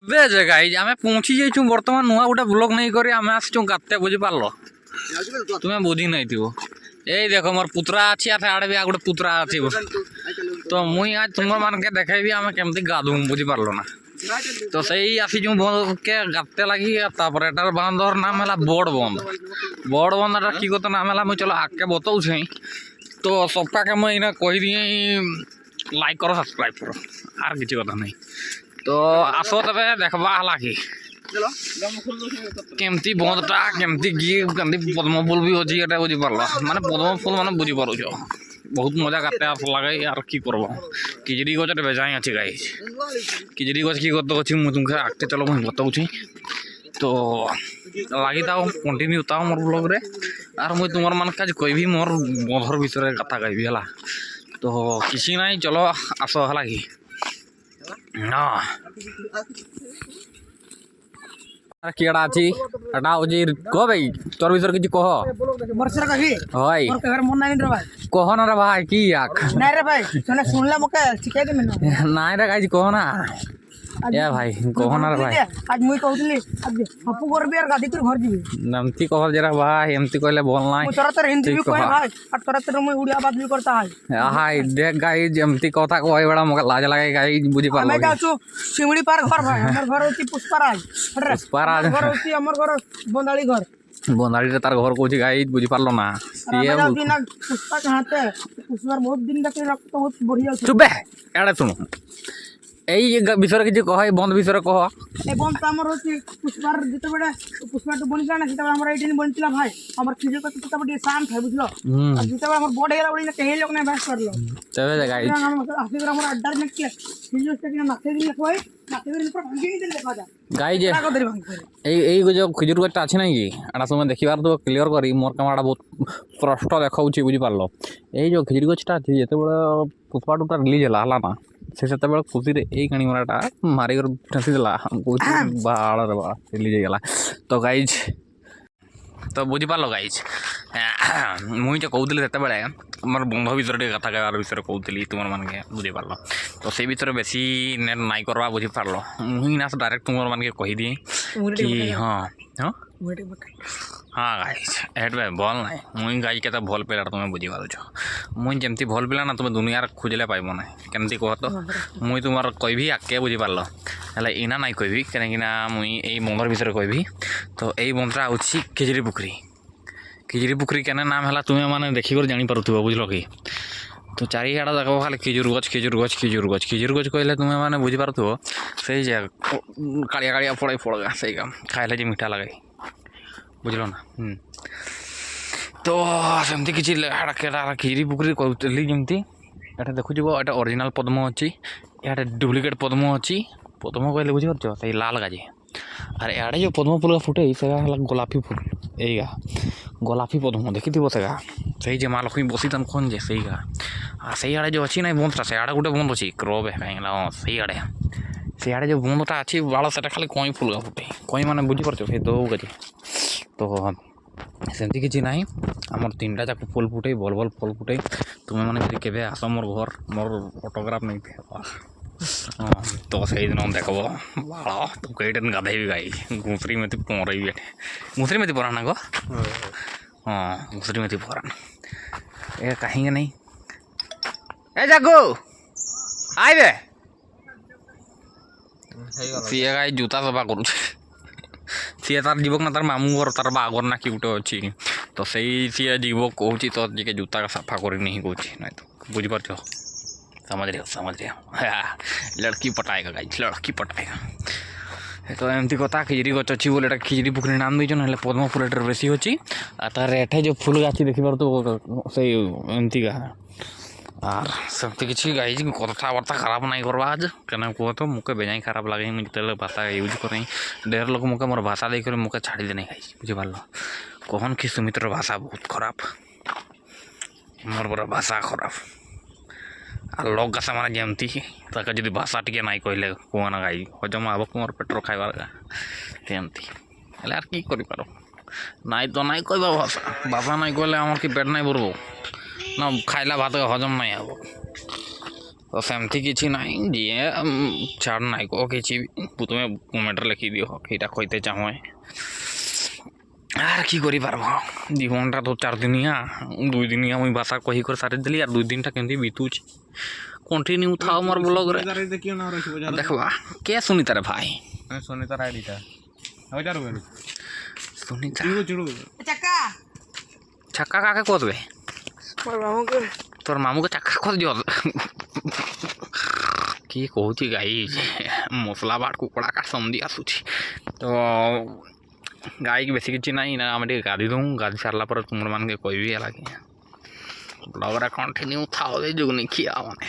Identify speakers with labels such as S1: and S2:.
S1: বে যে গাইজ আমি পৌঁছি যাইছু বর্তমান নুয়া গোটে ব্লগ নেই করে আমি আসছু গাতে বুঝি পারল তুমি বুঝি নাই থিব এই দেখো মোর পুতরা আছে আর আড়ে বি গোটে পুতরা আছে তো মুই আজ তোমার মানকে দেখাইবি আমি কেমতি গাধু বুঝি পারল না তো সেই আসিছু কে গাতে লাগি তারপরে এটার বান্ধর নাম হলা বড় বন্ধ বড় বন্ধটা কি কথা নাম হলা মুই চলো আগে বতাউছি তো সবকাকে মুই এনে কই দিয়ে লাইক করো সাবস্ক্রাইব করো আর কিছু কথা নাই তো আসো তবে দেখবা লাগি কেমতি বন্ধটা কেমতি গিয়ে কেমতি পদ্ম ফুল বি অছি এটা বুঝি পারল মানে পদ্ম ফুল মানে বুঝি পারুছ বহুত মজা কাটতে আস লাগে আর কি করব কিজড়ি গছটা বেজাই আছে গাই কিজড়ি গছ কি করতে করছি মুই তোমাকে আঁকতে চলো মুই বতাউছি তো লাগি তাও কন্টিনিউ তাও মোর ব্লগরে আর মুই তোমার মান কাজ কইবি মোর বন্ধর ভিতরে কথা কইবি হলা তো কিছু নাই চলো আসো হলা কি না কিড়া আছি এটা হচ্ছে কহ ভাই তোর ভিতরে কিছু কহ হয় কহ না রে ভাই কি আখ নাই রে কাজ কহ না এ ভাই কহ না রে ভাই
S2: আজ মুই কହୁଥିଲି আপু করবি আর গাদি তোর ঘর যাবি
S1: এমতি কহ জরা ভাই এমতি কইলে বল নাই
S2: তোরা তোর হিন্দি বি কহে ভাই আর তোরা তোর মুই উড়িয়া বাদ বি করতা হয়
S1: হাই দেখ গাই এমতি কথা কই বড় মকে লাজ লাগে গাই বুঝি পারলো
S2: আমি যাচ্ছু শিমড়ি পার ঘর ভাই আমার ঘর হচ্ছে পুষ্পারাজ
S1: পুষ্পারাজ
S2: ঘর হচ্ছে আমার ঘর বন্দালি ঘর
S1: বন্দাড়িতে তার ঘর কইছি গাই বুঝি পারলো না
S2: সিয়ে না পুষ্পা চাহতে পুষ্পার বহুত দিন দেখে রক্ত বহুত বড়িয়া
S1: চুপে এড়ে শুনো এই বিষয়ে কিছু কহ এই বন্ধ বিষয়ে কহ
S2: এই বন্ধ আমার হচ্ছে পুষ্পার যেতেবেলে পুষ্পাটা বনিছিল না সেটা আমরা এইদিন বনিছিল ভাই আমার খিজে কত সেটা দিয়ে শান্ত হয় বুঝলো আর যেতেবেলে আমার বড় গেলা বলি না কেই লোক না ব্যাস করলো
S1: তবে গাই
S2: আসি করে আমার আড্ডার না কি খিজে কিনা নাতে দিলে কই নাতে দিলে পুরো ভাঙিয়ে দিলে দেখা যায়
S1: গাই যে এই যে খিজুর গছটা আছে নাকি এটা সময় দেখিবার তো ক্লিয়ার করি মোর ক্যামেরাটা বহুত স্পষ্ট দেখাউছি বুঝি পারলো এই যে খিজুর গছটা আছে যেতেবেলে পুষ্পা টুটা রিলিজ হলা হলা না সে সেତେବେଳେ ଖୁସିରେ ଏଇ କାଣି ମରାଟା ମାରିକରି ଠେସି ଦେଲା କହୁଛି ବାଳରେ ବା ରିଲିଜ୍ ହେଇଗଲା ତ ଗାଇଜ୍ ତ ବୁଝିପାରିଲ ଗାଇଜ୍ ମୁଇଁ ଯେ କହୁଥିଲି ସେତେବେଳେ ଆମର ବନ୍ଧ ଭିତରେ ଟିକେ କଥା କହିବାର ବିଷୟରେ କହୁଥିଲି ତୁମରମାନକେ ବୁଝିପାରିଲ ତ ସେଇ ଭିତରେ ବେଶୀ ନେଟ୍ ନାଇଁ କରବା ବୁଝିପାରିଲ ମୁଇଁ ନା ଡାଇରେକ୍ଟ ତୁମରମାନକେ କହିଦିଏ କି ହଁ ହଁ हाँ गाइज हेड भाई भल ना मुई गाइज के भल पिला तुम बुझीपारुछ मुई जमती भल पिला ना तुम दुनिया खोजले पाइब ना केमती कह तो मुई तुम कहि आगे बुझीपार है इना ना कहि कहीं मुई यही बंदर विषय कहि तो यही बंदरा हूँ खिजड़ी पुखरी केना नाम है तुम्हें मैंने देखिक जापर बुझल कि तो चारिड़ा देख खाली खिजुर गच कहले तुम्हें मैंने बुझीपार से कालिया कालिया फड़े फड़गा से खाइले जो मीठा लगे बुझल ना तो सेमती किसी खिजड़ी पुखरी कहली जमती एटा देखुच एटा ओरिजिनल पद्म अच्छी एटा डुप्लिकेट पद्म अच्छी पद्म कहले बुझीपार से लाल गाजे और एड़े जो पद्म फूल फुटे से गोलापी फूल यहीगा गोलापी पद्म देखी सेगा से माँ लक्ष्मी बसी तन खन जे से से आड़े जो अच्छी ना बंदटा से आड़े गोटे बंद अच्छी क्रब है कहीं से आड़े जो बंदटा अच्छी बाड़ से खाली कई फूल फुटे कई मैंने बुझीपार से दो गजे तो सेमती किसी ना आम 3टा जाक फुल फुटे भल भल फल फुटे तुम्हें मैंने के आस मोर घर मोर अटोग्राफ नहीं हाँ तो से दिन देख बाड़ तो कई गाधेबी गाई घुसरी में पौरई घुसरी में पराना गो हाँ घुसरी में परान ए कहीं नहीं ए जागो आई बे सी गाई जूता सफा करू सी तार जीवक ना तार मामू घर तार बागर ना कि गोटे अच्छी तो से सी जीव कहूँ तो जी जूता सफा कर नहीं कहूँ ना तो बुझीपार समझ रहे हो लड़की पटाएगा गाइस लड़की पटाएगा तो एमती कथा खिजड़ी गच अच्छी बोले खिजड़ी पुखरी नाम देन ना पद्म फूल एटर बेसी अच्छी तार एठे जो फूल गाछी देखिबार तो से एमती का और सेमती किसी गाइज कथबार्ता खराब नहीं करवा आज क्या कह तो मुझे बेजाई खराब लगे मुझे भाषा यूज करें ढेर लोग मुझे मोर भाषा देखकर मुझे छाड़ी देने गाइज बुझीपार कहन कि सुमित्र भाषा बहुत खराब मोर बड़ा भाषा खराब আর লোক গাছা মানে যেমতি তাকে যদি ভাষা টিকে নাই কইলে কোনা গাই হজম হব তোমার পেটর খাইবার সেমতি হলে আর কি করি পারো নাই তো নাই কইবা ভাষা ভাষা নাই কইলে আমার কি পেট নাই ভরবো না খাইলা ভাত হজম নাই হব ତ ସେମିତି କିଛି ନାହିଁ ଯିଏ ଛାଡ଼ ନାଇଁ କହ କିଛି ତୁମେ କମେଣ୍ଟରେ ଲେଖିଦିଅ ଏଇଟା କହିତେ ଚାହେଁ আর কি করিপারব জীবনটা তো 4 দিনিয়া 2 দিনিয়া মুই ভাষা কহি করে সারিদেলি আর 2 দিনটা কেমতি বিতুছে কন্টিনিউ থাও মোর ব্লগরে দেখবা কে সুনিতারে ভাই
S3: সুনিতার আইডিটা
S1: সুনিতা
S2: চাকা
S1: ছাক্কা কাকে কদবে
S2: মোর মামুকে
S1: তোর মামুকে চাক্কা কদ দিও কি কହୁଛି ଗାଈ ମସଲା ବାଟ କୁକୁଡ଼ା କାଟ ସମଦି ଆସୁଛି ତ ଗାଈକି ବେଶୀ କିଛି ନାହିଁ ନା ଆମେ ଟିକେ ଗାଧି ଦଉଁ ଗାଧି ସାରିଲା ପରେ ତୁମର ମାନକେ କହିବି ହେଲା କି ବ୍ଲଗ୍ରେ କଣ୍ଟିନ୍ୟୁ ଥାଉ ଏ ଯୁଗ ନିଖିଆ ମାନେ